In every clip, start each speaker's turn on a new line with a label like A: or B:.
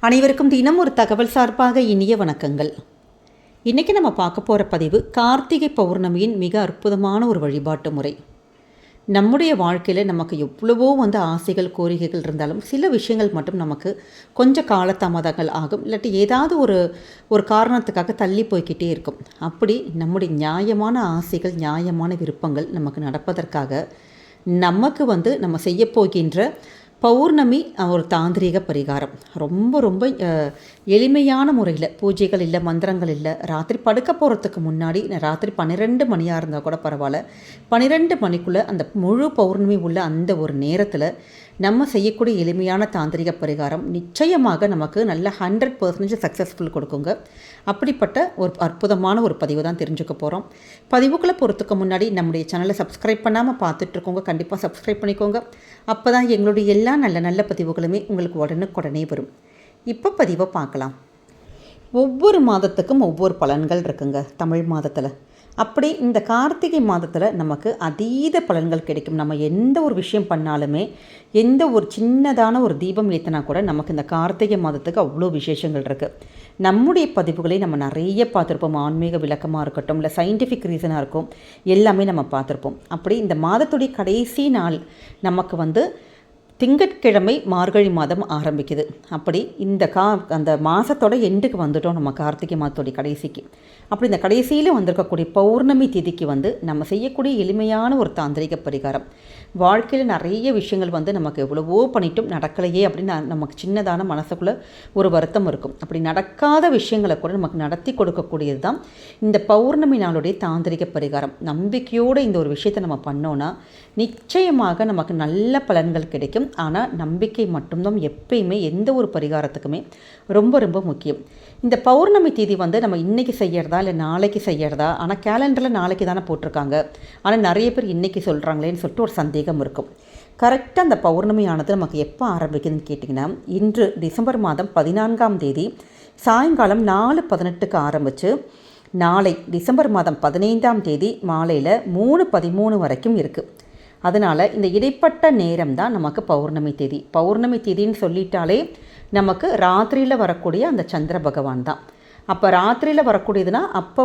A: அனைவருக்கும் தினம் ஒரு தகவல் சார்பாக இனிய வணக்கங்கள். இன்றைக்கி நம்ம பார்க்க போகிற பதிவு கார்த்திகை பௌர்ணமியின் மிக அற்புதமான ஒரு வழிபாட்டு முறை. நம்முடைய வாழ்க்கையில் நமக்கு எவ்வளவோ ஆசைகள் கோரிக்கைகள் இருந்தாலும் சில விஷயங்கள் மட்டும் நமக்கு கொஞ்சம் காலதாமதங்கள் ஆகும், இல்லாட்டி ஏதாவது ஒரு காரணத்துக்காக தள்ளி போய்கிட்டே இருக்கும். அப்படி நம்முடைய நியாயமான ஆசைகள் நியாயமான விருப்பங்கள் நமக்கு நடப்பதற்காக நமக்கு நம்ம செய்ய போகின்ற பௌர்ணமி ஒரு தாந்திரீக பரிகாரம் ரொம்ப ரொம்ப எளிமையான முறையில், பூஜைகள் இல்லை, மந்திரங்கள் இல்லை, ராத்திரி படுக்க போகிறதுக்கு முன்னாடி ராத்திரி 12 மணியாக இருந்தால் கூட பரவாயில்ல, 12 மணிக்குள்ளே அந்த முழு பௌர்ணமி உள்ள அந்த ஒரு நேரத்தில் நம்ம செய்யக்கூடிய எளிமையான தாந்திரிக பரிகாரம் நிச்சயமாக நமக்கு நல்ல 100% சக்ஸஸ்ஃபுல் கொடுக்குங்க. அப்படிப்பட்ட ஒரு அற்புதமான ஒரு பதிவு தான் தெரிஞ்சுக்க போகிறோம். பதிவுக்குள்ளே போகிறதுக்கு முன்னாடி நம்முடைய சேனலை சப்ஸ்கிரைப் பண்ணாமல் பார்த்துட்ருக்கோங்க, கண்டிப்பாக சப்ஸ்கிரைப் பண்ணிக்கோங்க. அப்போ தான் எங்களுடைய எல்லா நல்ல நல்ல பதிவுகளுமே உங்களுக்கு உடனுக்குடனே வரும். இப்போ பதிவை பார்க்கலாம். ஒவ்வொரு மாதத்துக்கும் ஒவ்வொரு பலன்கள் இருக்குங்க தமிழ் மாதத்தில். அப்படி இந்த கார்த்திகை மாதத்தில் நமக்கு அதீத பலன்கள் கிடைக்கும். நம்ம எந்த ஒரு விஷயம் பண்ணாலுமே, எந்த ஒரு சின்னதான ஒரு தீபம் ஏற்றினா கூட நமக்கு இந்த கார்த்திகை மாதத்துக்கு அவ்வளோ விசேஷங்கள் இருக்குது. நம்முடைய பதிவுகளை நம்ம நிறைய பார்த்துருப்போம். ஆன்மீக விளக்கமாக இருக்கட்டும், இல்லை சயின்டிஃபிக் ரீசனாக இருக்கும், எல்லாமே நம்ம பார்த்துருப்போம். அப்படி இந்த மாதத்துடைய கடைசி நாள் நமக்கு திங்கட்கிழமை மார்கழி மாதம் ஆரம்பிக்குது. அப்படி அந்த மாதத்தோட எண்டுக்கு வந்துட்டோம் நம்ம கார்த்திகை மாதத்தோடைய கடைசிக்கு. அப்படி இந்த கடைசியில் வந்திருக்கக்கூடிய பௌர்ணமி திதிக்கு நம்ம செய்யக்கூடிய எளிமையான ஒரு தாந்திரிக பரிகாரம். வாழ்க்கையில் நிறைய விஷயங்கள் நமக்கு எவ்வளவோ பண்ணிட்டும் நடக்கலையே அப்படின்னு நமக்கு சின்னதான மனசுக்குள்ளே ஒரு வருத்தம் இருக்கும். அப்படி நடக்காத விஷயங்களை கூட நமக்கு நடத்தி கொடுக்கக்கூடியது தான் இந்த பௌர்ணமி நாளுடைய தாந்திரிக பரிகாரம். நம்பிக்கையோடு இந்த ஒரு விஷயத்தை நம்ம பண்ணோன்னா நிச்சயமாக நமக்கு நல்ல பலன்கள் கிடைக்கும். ஆனால் நம்பிக்கை மட்டும்தான் எப்பயுமே எந்த ஒரு பரிகாரத்துக்குமே ரொம்ப ரொம்ப முக்கியம். இந்த பௌர்ணமி தேதி நம்ம இன்றைக்கி செய்யறதா இல்லை நாளைக்கு செய்யறதா, ஆனால் கேலண்டரில் நாளைக்கு தானே போட்டிருக்காங்க, ஆனால் நிறைய பேர் இன்றைக்கி சொல்கிறாங்களேன்னு சொல்லிட்டு ஒரு சந்தேகம் இருக்கும். கரெக்டாக அந்த பௌர்ணமியானது நமக்கு எப்போ ஆரம்பிக்குதுன்னு கேட்டிங்கன்னா, இன்று டிசம்பர் மாதம் 14ஆம் தேதி சாயங்காலம் 4:18க்கு ஆரம்பித்து நாளை டிசம்பர் மாதம் 15ஆம் தேதி மாலையில் 3:13 வரைக்கும் இருக்குது. அதனால் இந்த இடைப்பட்ட நேரம் தான் நமக்கு பௌர்ணமி தேதி. பௌர்ணமி தேதின்னு சொல்லிட்டாலே நமக்கு ராத்திரியில் வரக்கூடிய அந்த சந்திர பகவான் தான். அப்போ ராத்திரியில் வரக்கூடியதுன்னா அப்போ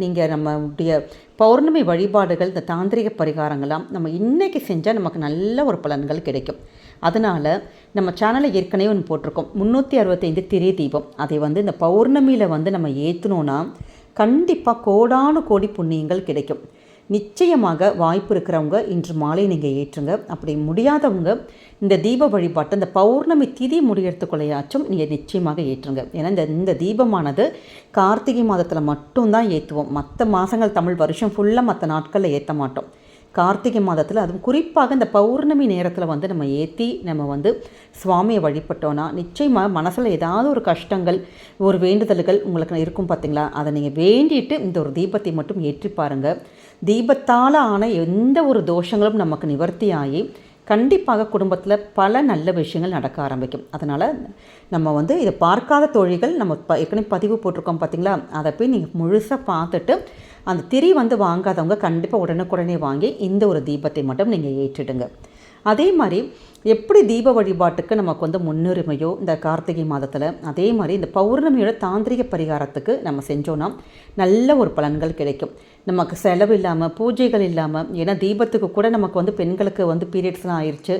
A: நீங்கள் நம்முடைய பௌர்ணமி வழிபாடுகள், இந்த தாந்திரிக பரிகாரங்கள்லாம் நம்ம இன்றைக்கி செஞ்சால் நமக்கு நல்ல ஒரு பலன்கள் கிடைக்கும். அதனால் நம்ம சேனலில் ஏற்கனவே ஒன்று போட்டிருக்கோம், 365 திரி தீபம். அதை இந்த பௌர்ணமியில் நம்ம ஏற்றினோன்னா கண்டிப்பாக கோடானு கோடி புண்ணியங்கள் கிடைக்கும். நிச்சயமாக வாய்ப்பு இருக்கிறவங்க இன்று மாலை நீங்கள் ஏற்றுங்க. அப்படி முடியாதவங்க இந்த தீப வழிபாட்டை இந்த பௌர்ணமி திதி முடியறதுக்குள்ளையாச்சும் நீங்கள் நிச்சயமாக ஏற்றுங்க. ஏன்னா இந்த தீபமானது கார்த்திகை மாதத்தில் மட்டும்தான் ஏற்றுவோம். மற்ற மாதங்கள் தமிழ் வருஷம் ஃபுல்லாக மற்ற நாட்களில் ஏற்ற மாட்டோம். கார்த்திகை மாதத்தில் அதுவும் குறிப்பாக இந்த பௌர்ணமி நேரத்தில் நம்ம ஏற்றி நம்ம சுவாமியை வழிபட்டோன்னா நிச்சயமாக மனசில் ஏதாவது ஒரு கஷ்டங்கள், ஒரு வேண்டுதல்கள் உங்களுக்கு இருக்கும் பார்த்தீங்களா, அதை நீங்கள் வேண்டிட்டு இந்த ஒரு தீபத்தை மட்டும் ஏற்றி பாருங்கள். தீபத்தால் ஆன எந்த ஒரு தோஷங்களும் நமக்கு நிவர்த்தி ஆகி கண்டிப்பாக குடும்பத்தில் பல நல்ல விஷயங்கள் நடக்க ஆரம்பிக்கும். அதனால் நம்ம இதை பார்க்காத தோழிகள் நம்ம ஏற்கனவே பதிவு போட்டிருக்கோம் பார்த்தீங்களா, அதை போய் நீங்கள் முழுசாக பார்த்துட்டு அந்த திரி வாங்காதவங்க கண்டிப்பாக உடனுக்குடனே வாங்கி இந்த ஒரு தீபத்தை மட்டும் நீங்கள் ஏற்றிடுங்க. அதே மாதிரி எப்படி தீப வழிபாட்டுக்கு நமக்கு முன்னுரிமையோ இந்த கார்த்திகை மாதத்தில், அதே மாதிரி இந்த பௌர்ணமியோட தாந்திரிக பரிகாரத்துக்கு நம்ம செஞ்சோன்னா நல்ல ஒரு பலன்கள் கிடைக்கும். நமக்கு செலவு இல்லாமல், பூஜைகள் இல்லாமல். ஏன்னா தீபத்துக்கு கூட நமக்கு பெண்களுக்கு பீரியட்ஸ்லாம் ஆயிடுச்சு,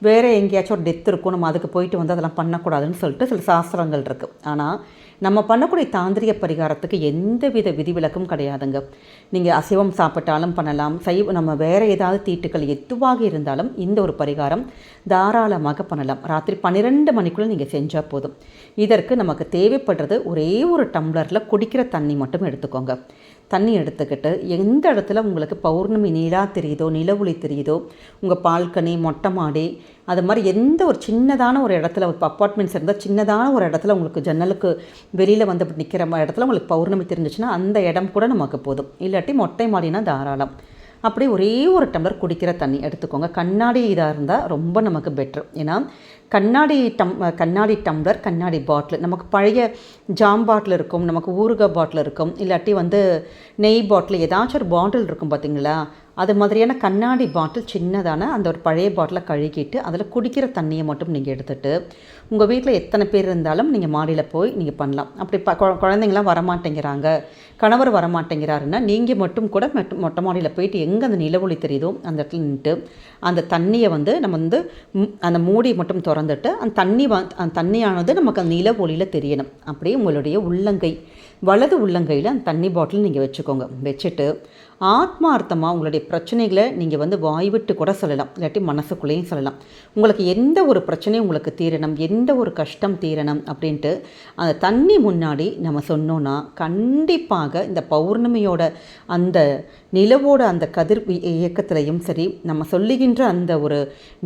A: வேறு எங்கேயாச்சும் ஒரு டெத் இருக்கும், நம்ம அதுக்கு போயிட்டு அதெல்லாம் பண்ணக்கூடாதுன்னு சொல்லிட்டு சில சாஸ்திரங்கள் இருக்குது. ஆனால் நம்ம பண்ணக்கூடிய தாந்திரிக பரிகாரத்துக்கு எந்த வித விதிவிலக்கும் கிடையாதுங்க. நீங்கள் அசைவம் சாப்பிட்டாலும் பண்ணலாம், நம்ம வேறு ஏதாவது தீட்டுக்கள் எதுவாக இருந்தாலும் இந்த ஒரு பரிகாரம் தாராளமாக பண்ணலாம். ராத்திரி 12 மணிக்குள்ளே நீங்கள் செஞ்சால் போதும். இதற்கு நமக்கு தேவைப்படுறது ஒரே ஒரு டம்ளரில் குடிக்கிற தண்ணி மட்டும் எடுத்துக்கோங்க. தண்ணி எடுத்துக்கிட்டு எந்த இடத்துல உங்களுக்கு பௌர்ணமி நீலா தெரியுதோ, நிலவுளி தெரியுதோ, உங்கள் பால்கனி, மொட்டை மாடி, அது மாதிரி எந்த ஒரு சின்னதான ஒரு இடத்துல, ஒரு அப்பார்ட்மெண்ட்ஸ் இருந்தால் சின்னதான ஒரு இடத்துல உங்களுக்கு ஜன்னலுக்கு வெளியில் அப்படி நிற்கிற இடத்துல உங்களுக்கு பௌர்ணமி தெரிஞ்சிச்சுன்னா அந்த இடம் கூட நமக்கு போதும். இல்லாட்டி மொட்டை மாடினா தாராளம். அப்படி ஒரே ஒரு டம்ளர் குடிக்கிற தண்ணி எடுத்துக்கோங்க. கண்ணாடி இதாக இருந்தால் ரொம்ப நமக்கு பெட்ரு. ஏன்னா கண்ணாடி டம்ளர், கண்ணாடி பாட்டில், நமக்கு பழைய ஜாம் பாட்டில் இருக்கும், நமக்கு ஊறுகாய் பாட்டில் இருக்கும், இல்லாட்டி நெய் பாட்டில், ஏதாச்சும் ஒரு பாட்டில் இருக்கும் பார்த்தீங்களா, அது மாதிரியான கண்ணாடி பாட்டில் சின்னதான அந்த ஒரு பழைய பாட்டிலை கழுகிட்டு அதில் குடிக்கிற தண்ணியை மட்டும் நீங்கள் எடுத்துகிட்டு உங்கள் வீட்டில் எத்தனை பேர் இருந்தாலும் நீங்கள் மாடியில் போய் நீங்கள் பண்ணலாம். அப்படி குழந்தைங்களாம் வரமாட்டேங்கிறாங்க, கணவர் வரமாட்டேங்கிறாருன்னா நீங்கள் மட்டும் கூட மொட்டை மாடியில் போயிட்டு எங்கே அந்த நிலவொளி தெரியுதோ அந்த இடத்துல நின்றுட்டு அந்த தண்ணியை நம்ம அந்த மூடி மட்டும் திறந்துட்டு அந்த தண்ணியானது நமக்கு அந்த நிலவொளியில் தெரியணும். அப்படியே உங்களுடைய வலது உள்ளங்கையில் அந்த தண்ணி பாட்டில் நீங்கள் வச்சுக்கோங்க. வச்சுட்டு ஆத்மார்த்தமாக உங்களுடைய பிரச்சனைகளை நீங்கள் வாய் விட்டு கூட சொல்லலாம், இல்லாட்டி மனசுக்குள்ளேயும் சொல்லலாம். உங்களுக்கு எந்த ஒரு பிரச்சனையும் உங்களுக்கு தீரணும், எந்த ஒரு கஷ்டம் தீரணும் அப்படின்ட்டு அந்த தண்ணி முன்னாடி நம்ம சொன்னோன்னா கண்டிப்பாக இந்த பௌர்ணமியோட அந்த நிலவோட அந்த கதிர் இயக்கத்திலையும் சரி, நம்ம சொல்லுகின்ற அந்த ஒரு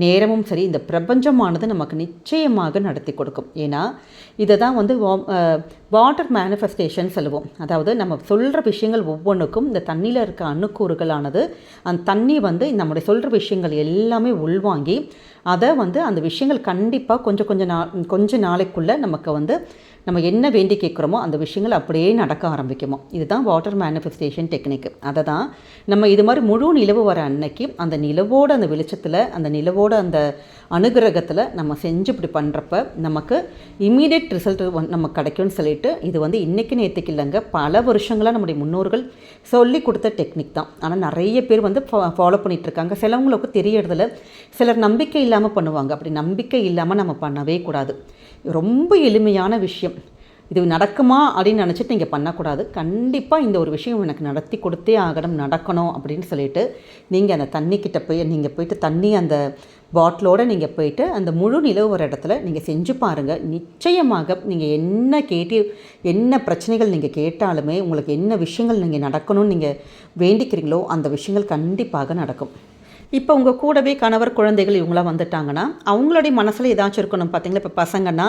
A: நேரமும் சரி, இந்த பிரபஞ்சமானது நமக்கு நிச்சயமாக நடத்தி கொடுக்கும். ஏன்னா இதை தான் வாட்டர் மேனிஃபெஸ்டேஷன் சொல்லுவோம். அதாவது நம்ம சொல்கிற விஷயங்கள் ஒவ்வொன்றுக்கும் இந்த தண்ணியில் இருக்க அணுக்கூறுகளானது அந்த தண்ணி நம்முடைய சொல்கிற விஷயங்கள் எல்லாமே உள்வாங்கி அதை அந்த விஷயங்கள் கண்டிப்பாக கொஞ்ச நாளைக்குள்ளே நமக்கு நம்ம என்ன வேண்டி கேட்குறோமோ அந்த விஷயங்கள் அப்படியே நடக்க ஆரம்பிக்குமோ. இதுதான் வாட்டர் மேனிஃபெஸ்டேஷன் டெக்னிக். அதை தான் நம்ம இது மாதிரி முழு நிலவு வர அன்னைக்கு அந்த நிலவோட அந்த வெளிச்சத்தில், அந்த நிலவோட அந்த அனுகிரகத்தில் நம்ம செஞ்சு இப்படி பண்ணுறப்ப நமக்கு இம்மீடியட் ரிசல்ட் நமக்கு கிடைக்கும்னு சொல்லிட்டு இது இன்றைக்கி நேற்றுக்கு இல்லைங்க, பல வருஷங்களாக நம்முடைய முன்னோர்கள் சொல்லி கொடுத்த டெக்னிக் தான். ஆனால் நிறைய பேர் ஃபாலோ பண்ணிகிட்ருக்காங்க. சிலவங்களுக்கு தெரியறதில்ல, சிலர் நம்பிக்கை இல்லாமல் பண்ணுவாங்க. அப்படி நம்பிக்கை இல்லாமல் நம்ம பண்ணவே கூடாது. ரொம்ப எளிமையான விஷயம். இது நடக்குமா அப்படின்னு நினச்சிட்டு நீங்கள் பண்ணக்கூடாது. கண்டிப்பாக இந்த ஒரு விஷயம் எனக்கு நடத்தி கொடுத்தே ஆகணும், நடக்கணும் அப்படின்னு சொல்லிட்டு நீங்கள் அந்த தண்ணிக்கிட்ட போயிட்டு தண்ணி அந்த பாட்டிலோடு நீங்கள் போயிட்டு அந்த முழு நிலவு ஒரு இடத்துல நீங்கள் செஞ்சு பாருங்கள். நிச்சயமாக நீங்கள் என்ன பிரச்சனைகள் நீங்கள் கேட்டாலுமே, உங்களுக்கு என்ன விஷயங்கள் நீங்கள் நடக்கணும்னு நீங்கள் வேண்டிக்கிறீங்களோ அந்த விஷயங்கள் கண்டிப்பாக நடக்கும். இப்போ உங்கள் கூடவே கணவர், குழந்தைகள் இவங்களாம் வந்துட்டாங்கன்னா அவங்களுடைய மனசில் ஏதாச்சும் இருக்கணும். பார்த்தீங்களா, இப்போ பசங்கன்னா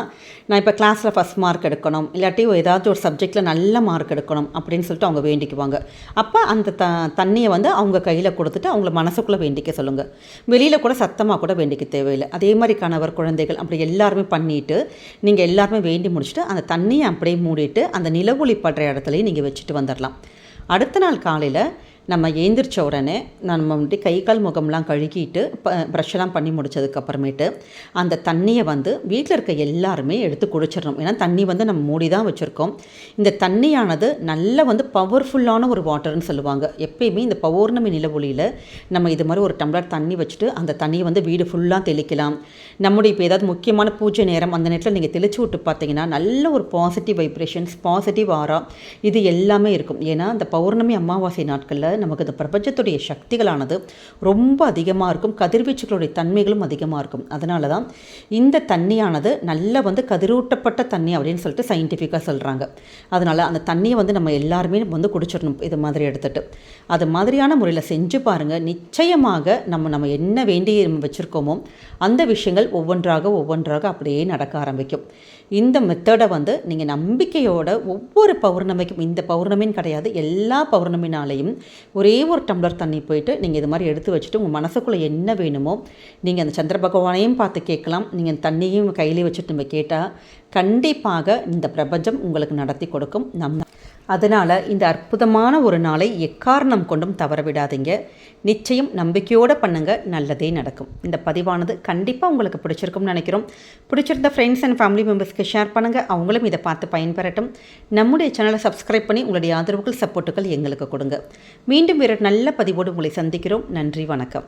A: நான் இப்போ கிளாஸில் ஃபஸ்ட் மார்க் எடுக்கணும், இல்லாட்டி ஏதாச்சும் ஒரு சப்ஜெக்டில் நல்ல மார்க் எடுக்கணும் அப்படின்னு சொல்லிட்டு அவங்க வேண்டிக்குவாங்க. அப்போ அந்த தண்ணியை அவங்க கையில் கொடுத்துட்டு அவங்கள மனசுக்குள்ளே வேண்டிக்க சொல்லுங்கள். வெளியில் கூட சத்தமாக கூட வேண்டிக்க தேவையில்லை. அதே மாதிரி கணவர், குழந்தைகள் அப்படி எல்லாருமே பண்ணிவிட்டு நீங்கள் எல்லாருமே வேண்டி முடிச்சுட்டு அந்த தண்ணியை அப்படியே மூடிட்டு அந்த நிலவொளி படுற இடத்துலையும் நீங்கள் வச்சுட்டு வந்துடலாம். அடுத்த நாள் காலையில் நம்ம எழுந்திரிச்ச உடனே நம்ம கை கால் முகம்லாம் கழுகிட்டு ப்ரஷ்ஷெல்லாம் பண்ணி முடித்ததுக்கப்புறமேட்டு அந்த தண்ணியை வீட்டில் இருக்க எல்லாருமே எடுத்து குடிச்சிடணும். ஏன்னா தண்ணி நம்ம மூடி தான் வச்சுருக்கோம். இந்த தண்ணியானது நல்ல பவர்ஃபுல்லான ஒரு வாட்டர்னு சொல்லுவாங்க. எப்பயுமே இந்த பௌர்ணமி நிலவொளியில் நம்ம இது மாதிரி ஒரு டம்ளர் தண்ணி வச்சுட்டு அந்த தண்ணியை வீடு ஃபுல்லாக தெளிக்கலாம். நம்முடைய இப்போ ஏதாவது முக்கியமான பூஜை நேரம் அந்த நேரத்தில் நீங்கள் தெளிச்சு விட்டு பார்த்தீங்கன்னா நல்ல ஒரு பாசிட்டிவ் வைப்ரேஷன்ஸ், பாசிட்டிவ் ஆரா இது எல்லாமே இருக்கும். ஏன்னா இந்த பௌர்ணமி அமாவாசை நாட்களில் நமக்கு இந்த பிரபஞ்சத்துடைய சக்திகளானது ரொம்ப அதிகமாக இருக்கும், கதிர்வீச்சுகளுடைய தன்மைகளும் அதிகமாக இருக்கும். அதனால தான் இந்த தண்ணியானது நல்ல கதிரூட்டப்பட்ட தண்ணி அப்படின்னு சொல்லிட்டு சயின்டிஃபிக்காக சொல்கிறாங்க. அதனால் அந்த தண்ணியை நம்ம எல்லாருமே குடிச்சிடணும். இது மாதிரி எடுத்துகிட்டு அது மாதிரியான முறையில் செஞ்சு பாருங்கள். நிச்சயமாக நம்ம என்ன வேண்டி வச்சுருக்கோமோ அந்த விஷயங்கள் ஒவ்வொன்றாக அப்படியே நடக்க ஆரம்பிக்கும். இந்த மெத்தடை நீங்கள் நம்பிக்கையோட ஒவ்வொரு பௌர்ணமிக்கும், இந்த பௌர்ணமின்னு கிடையாது, எல்லா பௌர்ணமினாலையும் ஒரே ஒரு டம்ளர் தண்ணி போயிட்டு நீங்கள் இது மாதிரி எடுத்து வச்சுட்டு உங்கள் மனசுக்குள்ளே என்ன வேணுமோ நீங்கள் அந்த சந்திர பகவானையும் பார்த்து கேட்கலாம். நீங்கள் தண்ணியும் கையிலே வச்சுட்டு நம்ம கேட்டால் கண்டிப்பாக இந்த பிரபஞ்சம் உங்களுக்கு நடத்தி கொடுக்கும். அதனால் இந்த அற்புதமான ஒரு நாளை எக்காரணம் கொண்டும் தவற விடாதீங்க. நிச்சயம் நம்பிக்கையோடு பண்ணுங்கள், நல்லதே நடக்கும். இந்த பதிவானது கண்டிப்பாக உங்களுக்கு பிடிச்சிருக்கும்னு நினைக்கிறோம். பிடிச்சிருந்த ஃப்ரெண்ட்ஸ் அண்ட் ஃபேமிலி மெம்பர்ஸ்க்கு ஷேர் பண்ணுங்கள், அவங்களும் இதை பார்த்து பயன்பெறட்டும். நம்முடைய சேனலை சப்ஸ்கிரைப் பண்ணி உங்களுடைய ஆதரவுகள், சப்போர்ட்டுகள் எங்களுக்கு கொடுங்க. மீண்டும் வேறு நல்ல பதிவோடு உங்களை சந்திக்கிறோம். நன்றி, வணக்கம்.